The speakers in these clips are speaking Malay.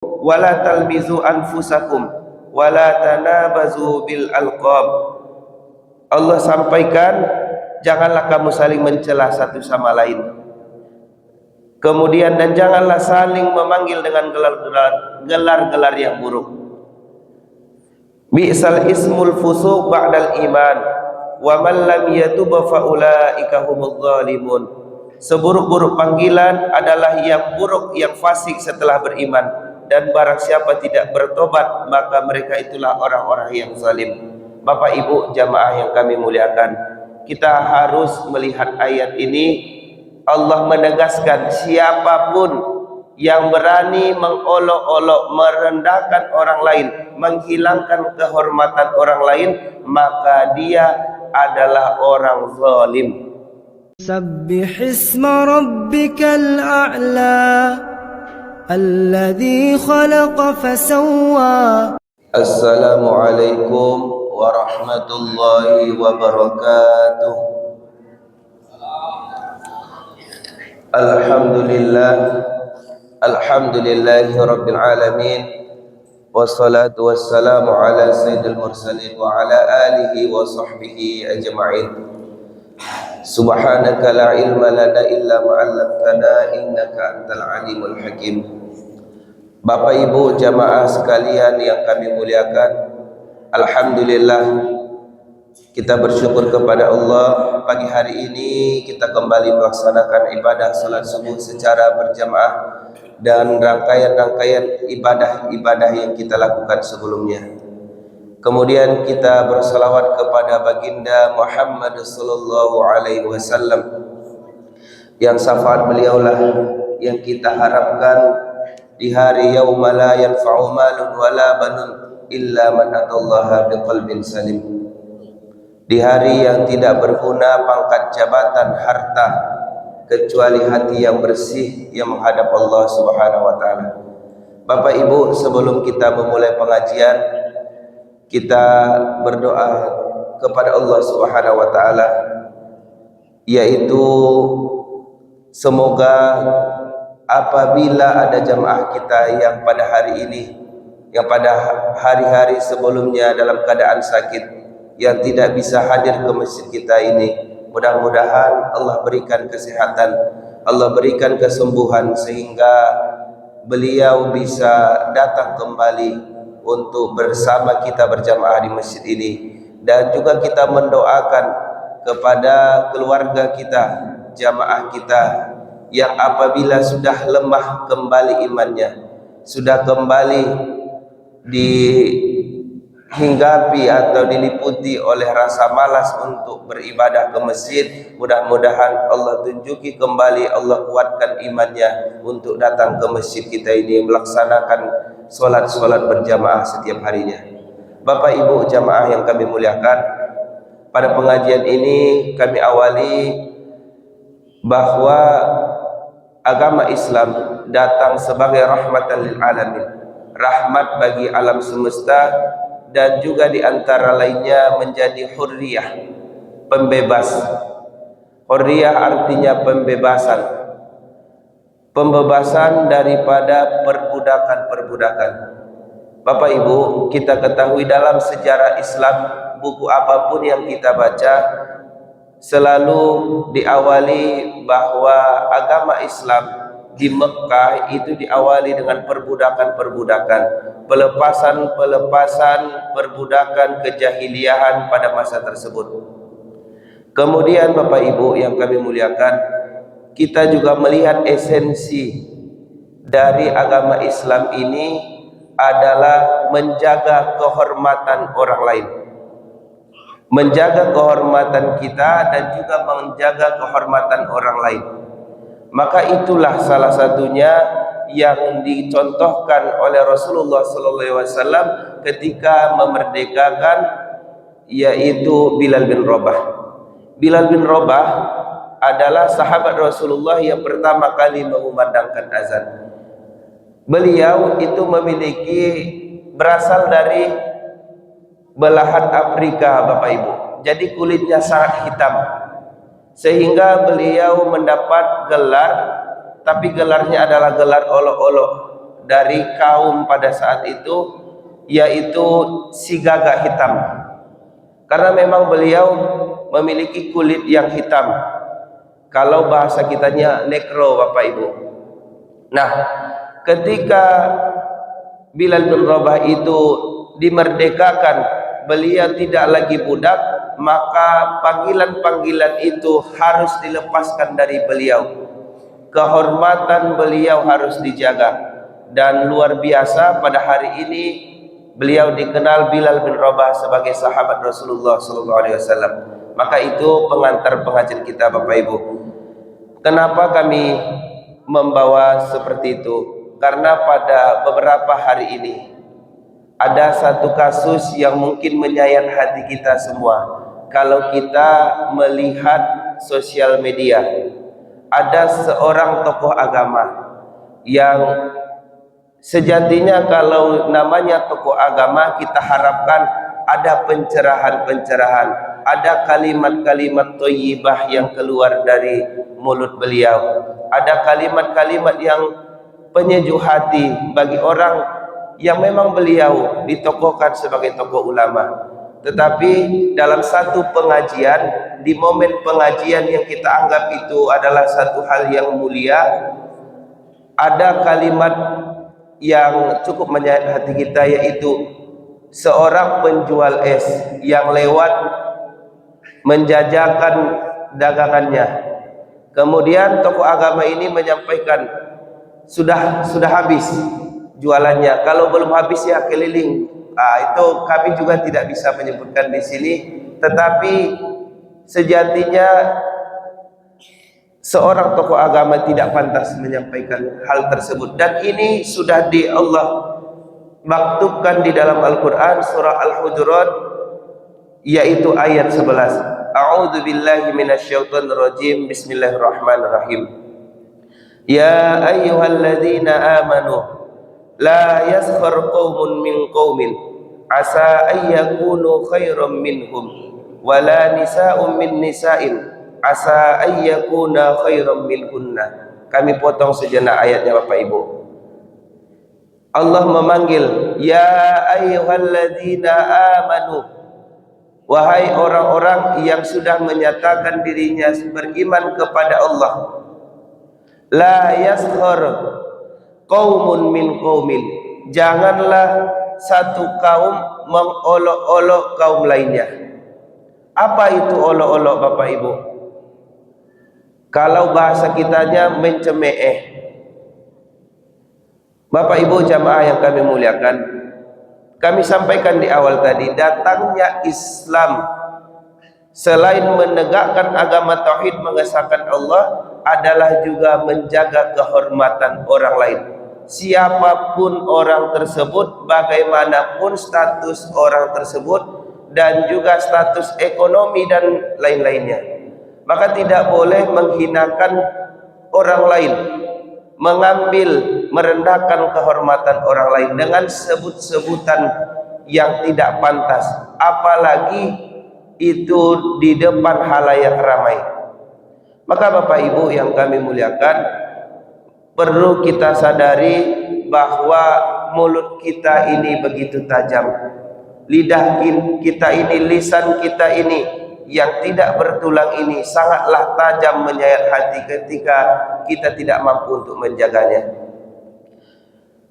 wala talmizu anfusakum wala tanabazu bil alqab. Allah sampaikan, janganlah kamu saling mencela satu sama lain. Kemudian, dan janganlah saling memanggil dengan gelar-gelar yang buruk. Bi'sal ismul fusuq ba'dal iman wa man lam yatub fa ulaika humudz zalimun. Seburuk-buruk panggilan adalah yang buruk, yang fasik setelah beriman, dan barang siapa tidak bertobat maka mereka itulah orang-orang yang zalim. Bapak Ibu jamaah yang kami muliakan, kita harus melihat ayat ini. Allah menegaskan, siapapun yang berani mengolok-olok, merendahkan orang lain, menghilangkan kehormatan orang lain, maka dia adalah orang zalim. Sabbih isma rabbikal a'la alladhi khalaqa fasawwa. Assalamualaikum warahmatullahi wabarakatuh. Alhamdulillahi rabbil alamin, wassalatu wassalamu ala sayyidil mursalin wa ala alihi wa sahbihi ajma'in. Subhanaka la ilma lana illa ma'allamtana innaka antal alimul hakim. Bapak Ibu jamaah sekalian yang kami muliakan, alhamdulillah kita bersyukur kepada Allah, pagi hari ini kita kembali melaksanakan ibadah salat subuh secara berjamaah dan rangkaian-rangkaian ibadah-ibadah yang kita lakukan sebelumnya. Kemudian kita bersalawat kepada baginda Muhammad sallallahu alaihi wasallam, yang syafaat beliaulah yang kita harapkan di hari yauma la yanfa'u malun wala banun illa man atallaha biqalbin salim. Di hari yang tidak berguna pangkat, jabatan, harta, kecuali hati yang bersih yang menghadap Allah Subhanahu wa taala. Bapak Ibu, sebelum kita memulai pengajian, kita berdoa kepada Allah Subhanahu wa taala, yaitu semoga apabila ada jamaah kita yang pada hari ini, yang pada hari-hari sebelumnya dalam keadaan sakit, yang tidak bisa hadir ke masjid kita ini, mudah-mudahan Allah berikan kesehatan, Allah berikan kesembuhan, sehingga beliau bisa datang kembali untuk bersama kita berjamaah di masjid ini. Dan juga kita mendoakan kepada keluarga kita, jamaah kita yang apabila sudah lemah kembali imannya, sudah kembali dihinggapi atau diliputi oleh rasa malas untuk beribadah ke masjid, mudah-mudahan Allah tunjuki kembali, Allah kuatkan imannya untuk datang ke masjid kita ini melaksanakan solat-solat berjamaah setiap harinya. Bapak Ibu jamaah yang kami muliakan, pada pengajian ini kami awali bahwa agama Islam datang sebagai rahmatan lil alamin, rahmat bagi alam semesta, dan juga di antara lainnya menjadi hurriyah, pembebas. Hurriyah artinya pembebasan, pembebasan daripada perbudakan-perbudakan. Bapak Ibu, kita ketahui dalam sejarah Islam, buku apapun yang kita baca selalu diawali bahwa agama Islam di Mekah itu diawali dengan perbudakan-perbudakan, pelepasan perbudakan kejahiliahan pada masa tersebut. Kemudian Bapak Ibu yang kami muliakan, kita juga melihat esensi dari agama Islam ini adalah menjaga kehormatan orang lain, menjaga kehormatan kita dan juga menjaga kehormatan orang lain. Maka itulah salah satunya yang dicontohkan oleh Rasulullah SAW ketika memerdekakan, yaitu Bilal bin Rabah. Bilal bin Rabah adalah sahabat Rasulullah yang pertama kali mengumandangkan azan. Beliau itu berasal dari belahan Afrika Bapak Ibu, jadi kulitnya sangat hitam, sehingga beliau mendapat gelar, tapi gelarnya adalah gelar olok-olok dari kaum pada saat itu, yaitu si gagak hitam. Karena memang beliau memiliki kulit yang hitam. Kalau bahasa kitanya nekro, Bapak Ibu. Nah, ketika Bilal bin Rabah itu dimerdekakan, beliau tidak lagi budak, maka panggilan-panggilan itu harus dilepaskan dari beliau. Kehormatan beliau harus dijaga. Dan luar biasa pada hari ini beliau dikenal Bilal bin Rabah sebagai sahabat Rasulullah SAW. Maka itu pengantar pengajian kita, Bapak Ibu. Kenapa kami membawa seperti itu? Karena pada beberapa hari ini ada satu kasus yang mungkin menyayat hati kita semua. Kalau kita melihat sosial media, ada seorang tokoh agama yang sejatinya kalau namanya tokoh agama kita harapkan ada pencerahan-pencerahan, ada kalimat-kalimat thayyibah yang keluar dari mulut beliau, ada kalimat-kalimat yang penyejuk hati bagi orang yang memang beliau ditokohkan sebagai tokoh ulama. Tetapi dalam satu pengajian, di momen pengajian yang kita anggap itu adalah satu hal yang mulia, ada kalimat yang cukup menyayat hati kita, yaitu seorang penjual es yang lewat menjajakan dagangannya. Kemudian tokoh agama ini menyampaikan, sudah habis jualannya, kalau belum habis ya keliling. Itu kami juga tidak bisa menyebutkan di sini, tetapi sejatinya seorang tokoh agama tidak pantas menyampaikan hal tersebut. Dan ini sudah di Allah maktubkan di dalam Al-Quran surah Al-Hujurat, yaitu ayat 11. A'udzu billahi minasyaitonir rajim. Bismillahirrahmanirrahim. Ya ayyuhalladzina amanu la yaskhar qaumun min qaumin asa ayyakunu khairam minhum wala nisa'un min nisa'in asa ayyakuna khairam minhunna. Kami potong sejenak ayatnya, Bapak Ibu. Allah memanggil, ya ayyuhalladzina amanu, wahai orang-orang yang sudah menyatakan dirinya beriman kepada Allah. La yaskhar qaumun min qaumin, janganlah satu kaum mengolok-olok kaum lainnya. Apa itu olok-olok, Bapak Ibu? Kalau bahasa kitanya mencemeeh. Bapak Ibu jamaah yang kami muliakan, kami sampaikan di awal tadi, datangnya Islam selain menegakkan agama tauhid, mengesahkan Allah, adalah juga menjaga kehormatan orang lain. Siapapun orang tersebut, bagaimanapun status orang tersebut, dan juga status ekonomi dan lain-lainnya, maka tidak boleh menghinakan orang lain, mengambil, merendahkan kehormatan orang lain dengan sebut-sebutan yang tidak pantas, apalagi itu di depan halayak ramai. Maka Bapak Ibu yang kami muliakan, perlu kita sadari bahwa mulut kita ini begitu tajam, lidah kita ini, lisan kita ini yang tidak bertulang ini sangatlah tajam menyayat hati ketika kita tidak mampu untuk menjaganya.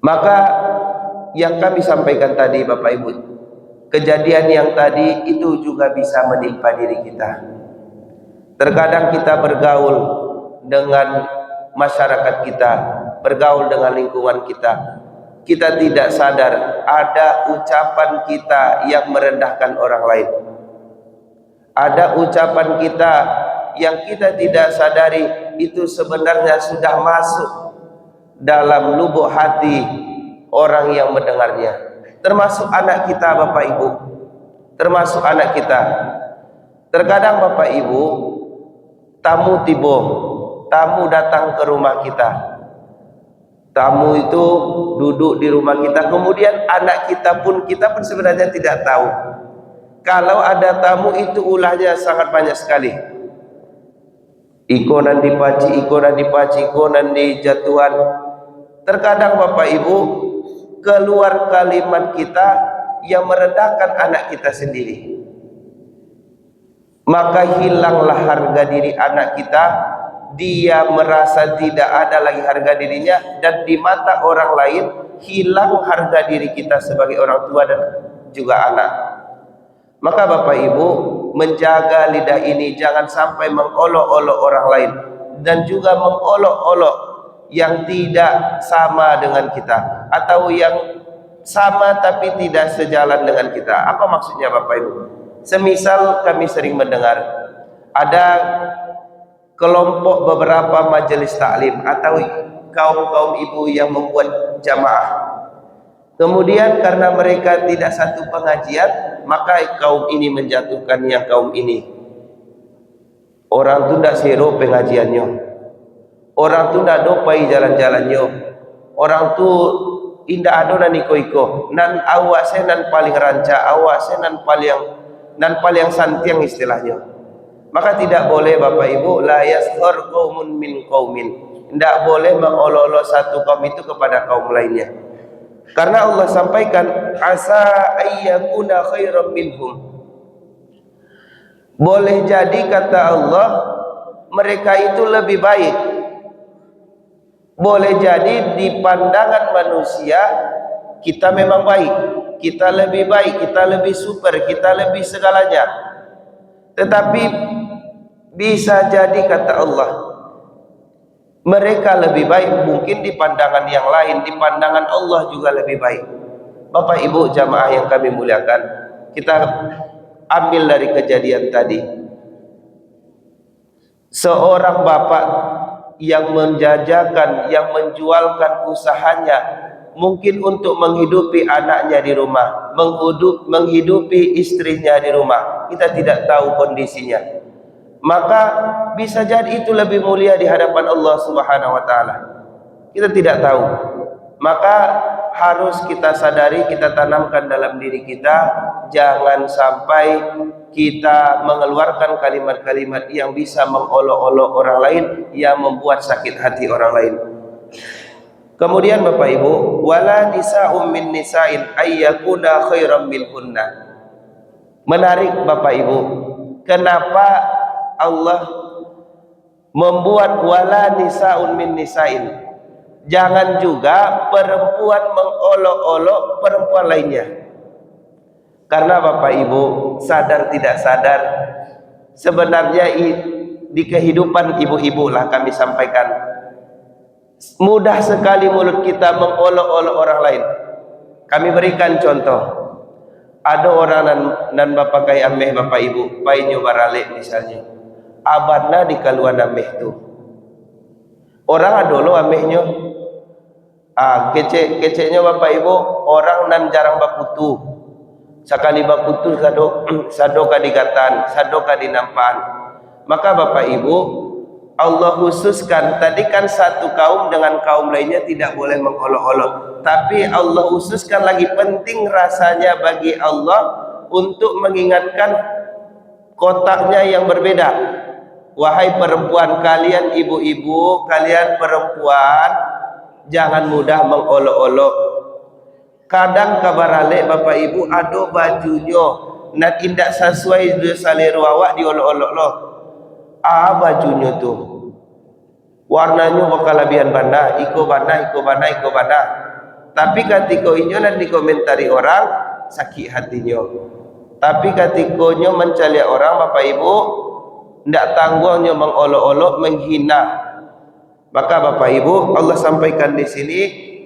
Maka yang kami sampaikan tadi, Bapak Ibu, kejadian yang tadi itu juga bisa menimpa diri kita. Terkadang kita bergaul dengan masyarakat kita, bergaul dengan lingkungan kita, kita tidak sadar ada ucapan kita yang merendahkan orang lain. Ada ucapan kita yang kita tidak sadari itu sebenarnya sudah masuk dalam lubuk hati orang yang mendengarnya, termasuk anak kita, Bapak Ibu, termasuk anak kita. Terkadang Bapak Ibu, tamu tiba, tamu datang ke rumah kita, tamu itu duduk di rumah kita, kemudian anak kita pun sebenarnya tidak tahu kalau ada tamu itu ulahnya sangat banyak sekali. Ikonan dipaci, ikonan dijatuhan, Terkadang Bapak Ibu keluar kalimat kita yang merendahkan anak kita sendiri, maka hilanglah harga diri anak kita. Dia merasa tidak ada lagi harga dirinya, dan di mata orang lain hilang harga diri kita sebagai orang tua dan juga anak. Maka Bapak Ibu menjaga lidah ini jangan sampai mengolok-olok orang lain dan juga mengolok-olok yang tidak sama dengan kita atau yang sama tapi tidak sejalan dengan kita. Apa maksudnya Bapak Ibu? Semisal kami sering mendengar ada kelompok beberapa majelis taklim atau kaum-kaum ibu yang membuat jamaah. Kemudian karena mereka tidak satu pengajian, maka kaum ini menjatuhkan yang kaum ini. Orang tu tidak seru pengajiannya, orang tu tidak dopai jalan-jalannya, orang tu indah ado nan iko-iko, nan awase nan paling ranca, awase nan paling santiang istilahnya. Maka tidak boleh Bapak Ibu la yaskhar qaumun min qaumin, tidak boleh mengolok-olok satu kaum itu kepada kaum lainnya. Karena Allah sampaikan asa ayyakuna khairam minhum. Boleh jadi kata Allah mereka itu lebih baik. Boleh jadi di pandangan manusia kita memang baik, kita lebih baik, kita lebih super, kita lebih segalanya. Tetapi bisa jadi kata Allah mereka lebih baik mungkin di pandangan yang lain, di pandangan Allah juga lebih baik. Bapak Ibu jamaah yang kami muliakan, kita ambil dari kejadian tadi. Seorang bapak yang menjajakan, yang menjualkan usahanya mungkin untuk menghidupi anaknya di rumah, menghidupi istrinya di rumah. Kita tidak tahu kondisinya, maka bisa jadi itu lebih mulia di hadapan Allah Subhanahu wa taala. Kita tidak tahu. Maka harus kita sadari, kita tanamkan dalam diri kita, jangan sampai kita mengeluarkan kalimat-kalimat yang bisa mengolok-olok orang lain, yang membuat sakit hati orang lain. Kemudian Bapak Ibu, wala nisa'um min nisa'in ayyakuna khairam minhunna. Menarik Bapak Ibu, kenapa Allah membuat wala nisa'un min nisa'in? Jangan juga perempuan mengolok-olok perempuan lainnya. Karena Bapak Ibu sadar tidak sadar, sebenarnya di kehidupan ibu-ibu lah kami sampaikan, mudah sekali mulut kita mengolok-olok orang lain. Kami berikan contoh. Ada orang nan bapak kai ameh Bapak Ibu, pai nyobarale misalnya. Abadna di kaluan ameh tu. Orang adolo amehnya. Keceknya Bapak Ibu, orang nan jarang bakutu. Sekali bakutu sado kadigatan, sado kadinampan. Maka Bapak Ibu, Allah khususkan, tadi kan satu kaum dengan kaum lainnya tidak boleh mengolok-olok, tapi Allah khususkan lagi, penting rasanya bagi Allah untuk mengingatkan kotaknya yang berbeda. Wahai perempuan, kalian ibu-ibu, kalian perempuan, jangan mudah mengolok-olok. Kadang kabarale Bapak Ibu ado bajunya nak indak sesuai selera awak diolok-olok loh. Bajunya tu warnanya bakal lebihan banda, iko banda. Tapi ketika inyo nan dikomentari orang sakit hatinya. Tapi ketika inyo mencari orang Bapak Ibu ndak tangguhnya mengolok-olok, menghina. Maka Bapak Ibu Allah sampaikan di sini,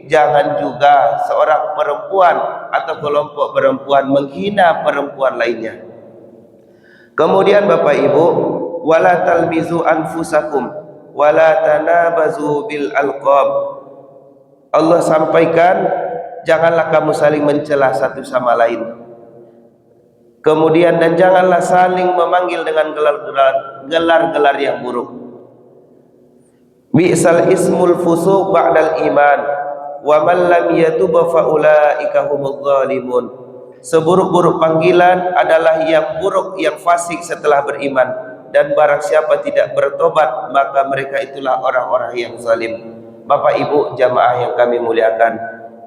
jangan juga seorang perempuan atau kelompok perempuan menghina perempuan lainnya. Kemudian Bapak Ibu, wala talmizu anfusakum wala tanabazu bil alqab. Allah sampaikan, janganlah kamu saling mencela satu sama lain. Kemudian dan janganlah saling memanggil dengan gelar-gelar yang buruk. Bi'sal ismul fusuq ba'dal iman wa man lam yatub fa ulaika humudz zalimun. Seburuk-buruk panggilan adalah yang buruk, yang fasik setelah beriman, dan barang siapa tidak bertobat maka mereka itulah orang-orang yang zalim. Bapak Ibu jamaah yang kami muliakan,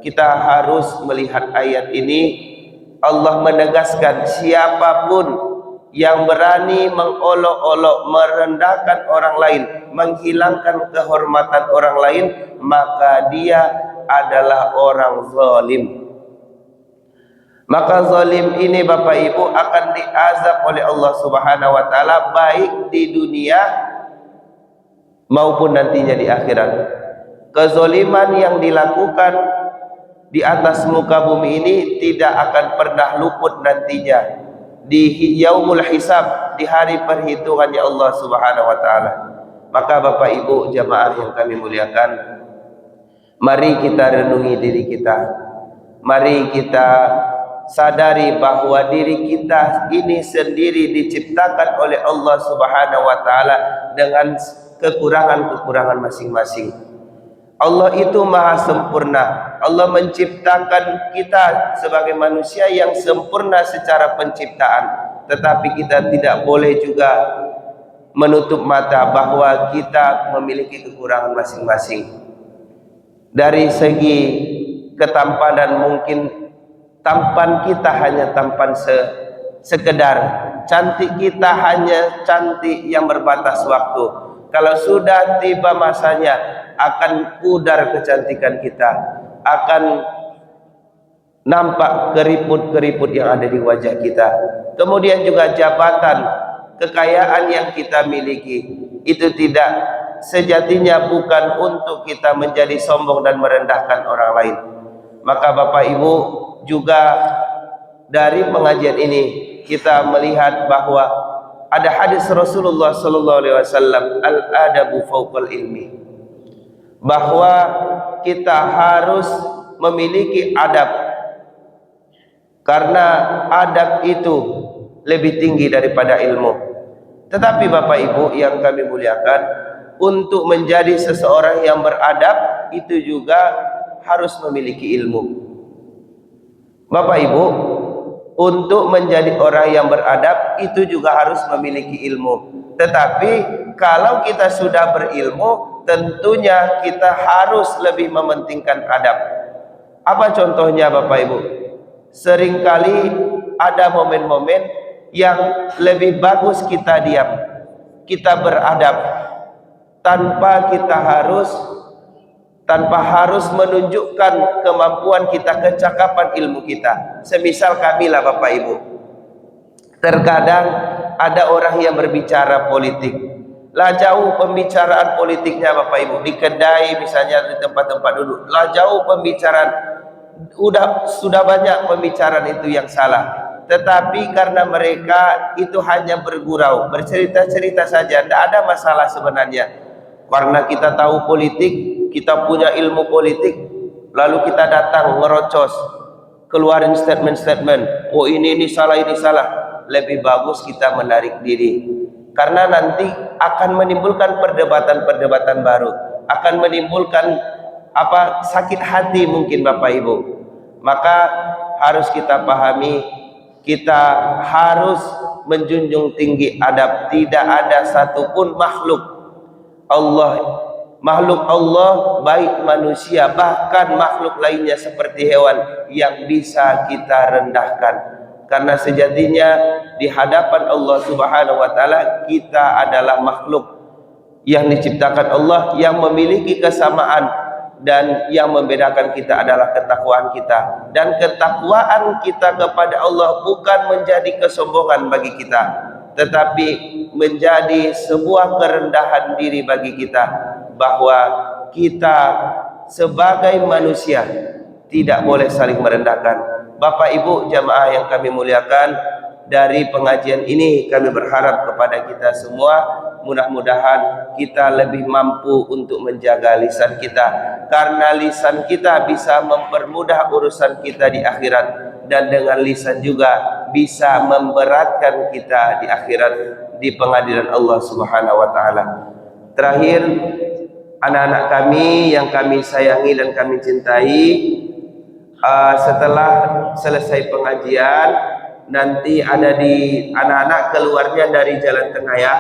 kita harus melihat ayat ini. Allah menegaskan siapapun yang berani mengolok-olok, merendahkan orang lain, menghilangkan kehormatan orang lain, maka dia adalah orang zalim. Maka zalim ini Bapak Ibu akan diazab oleh Allah Subhanahu wa taala baik di dunia maupun nantinya di akhirat. Kezaliman yang dilakukan di atas muka bumi ini tidak akan pernah luput nantinya di yaumul hisab, di hari perhitungannya Allah Subhanahu wa taala. Maka Bapak Ibu jamaah yang kami muliakan, mari kita renungi diri kita. Mari kita sadari bahwa diri kita ini sendiri diciptakan oleh Allah Subhanahu wa taala dengan kekurangan-kekurangan masing-masing. Allah itu maha sempurna. Allah menciptakan kita sebagai manusia yang sempurna secara penciptaan. Tetapi kita tidak boleh juga menutup mata bahwa kita memiliki kekurangan masing-masing. Dari segi ketampanan, mungkin tampan kita hanya tampan sekedar. Cantik kita hanya cantik yang berbatas waktu. Kalau sudah tiba masanya, akan pudar kecantikan kita, akan nampak keriput-keriput yang ada di wajah kita. Kemudian juga jabatan, kekayaan yang kita miliki, itu tidak sejatinya bukan untuk kita menjadi sombong dan merendahkan orang lain. Maka Bapak Ibu juga dari pengajian ini kita melihat bahwa ada hadis Rasulullah sallallahu alaihi wasallam, al-adabu fawqal ilmi, bahwa kita harus memiliki adab, karena adab itu lebih tinggi daripada ilmu. Tetapi Bapak Ibu yang kami muliakan, untuk menjadi seseorang yang beradab itu juga harus memiliki ilmu. Bapak Ibu, untuk menjadi orang yang beradab itu juga harus memiliki ilmu. Tetapi kalau kita sudah berilmu, tentunya kita harus lebih mementingkan adab. Apa contohnya Bapak Ibu? Seringkali ada momen-momen yang lebih bagus kita diam, kita beradab, tanpa harus menunjukkan kemampuan kita, kecakapan ilmu kita. Semisal kamilah Bapak Ibu, terkadang ada orang yang berbicara politik, lah jauh pembicaraan politiknya Bapak Ibu, di kedai misalnya, di tempat-tempat duduk, lah jauh pembicaraan, sudah banyak pembicaraan itu yang salah. Tetapi karena mereka itu hanya bergurau, bercerita-cerita saja, tidak ada masalah sebenarnya. Karena kita tahu politik, kita punya ilmu politik, lalu kita datang ngerocos, keluarin statement-statement, oh ini salah, ini salah. Lebih bagus kita menarik diri, karena nanti akan menimbulkan perdebatan-perdebatan baru, akan menimbulkan sakit hati mungkin Bapak Ibu. Maka harus kita pahami, kita harus menjunjung tinggi adab. Tidak ada satupun makhluk Allah, baik manusia bahkan makhluk lainnya seperti hewan, yang bisa kita rendahkan. Karena sejatinya di hadapan Allah Subhanahu wa taala kita adalah makhluk yang diciptakan Allah, yang memiliki kesamaan, dan yang membedakan kita adalah ketakwaan kita. Dan ketakwaan kita kepada Allah bukan menjadi kesombongan bagi kita, tetapi menjadi sebuah kerendahan diri bagi kita, bahwa kita sebagai manusia tidak boleh saling merendahkan. Bapak Ibu jamaah yang kami muliakan, dari pengajian ini kami berharap kepada kita semua, mudah-mudahan kita lebih mampu untuk menjaga lisan kita, karena lisan kita bisa mempermudah urusan kita di akhirat, dan dengan lisan juga bisa memberatkan kita di akhirat, di pengadilan Allah Subhanahu wa taala. Terakhir, anak-anak kami yang kami sayangi dan kami cintai, setelah selesai pengajian nanti ada di anak-anak keluarnya dari Jalan Tengah ya.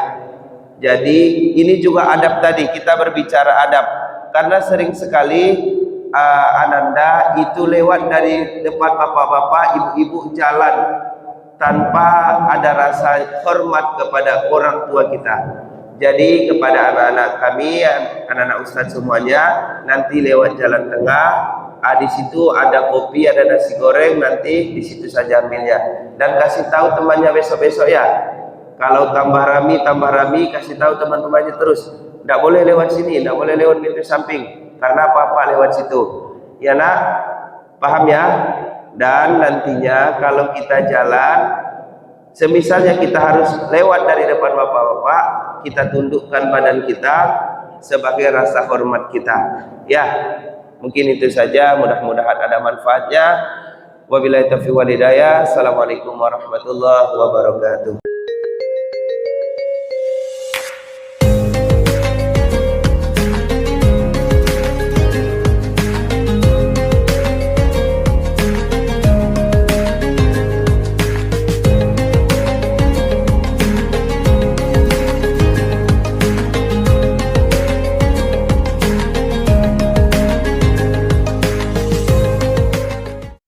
Jadi ini juga adab, tadi kita berbicara adab. karena sering sekali Ananda itu lewat dari depan bapak-bapak, ibu-ibu jalan tanpa ada rasa hormat kepada orang tua kita. Jadi kepada anak-anak kami, anak-anak ustadz semuanya, nanti lewat jalan tengah, di situ ada kopi, ada nasi goreng, nanti di situ saja ambilnya. Dan kasih tahu temannya besok-besok ya. Kalau tambah rami, kasih tahu teman-temannya terus. Tidak boleh lewat sini, tidak boleh lewat pintu samping, karena apa-apa lewat situ. Ya nak, paham ya? Dan nantinya kalau kita jalan, semisalnya kita harus lewat dari depan bapak-bapak, kita tundukkan badan kita sebagai rasa hormat kita. Ya, mungkin itu saja, mudah-mudahan ada manfaatnya. Wabillahi taufiq wal hidayah. Assalamualaikum warahmatullahi wabarakatuh.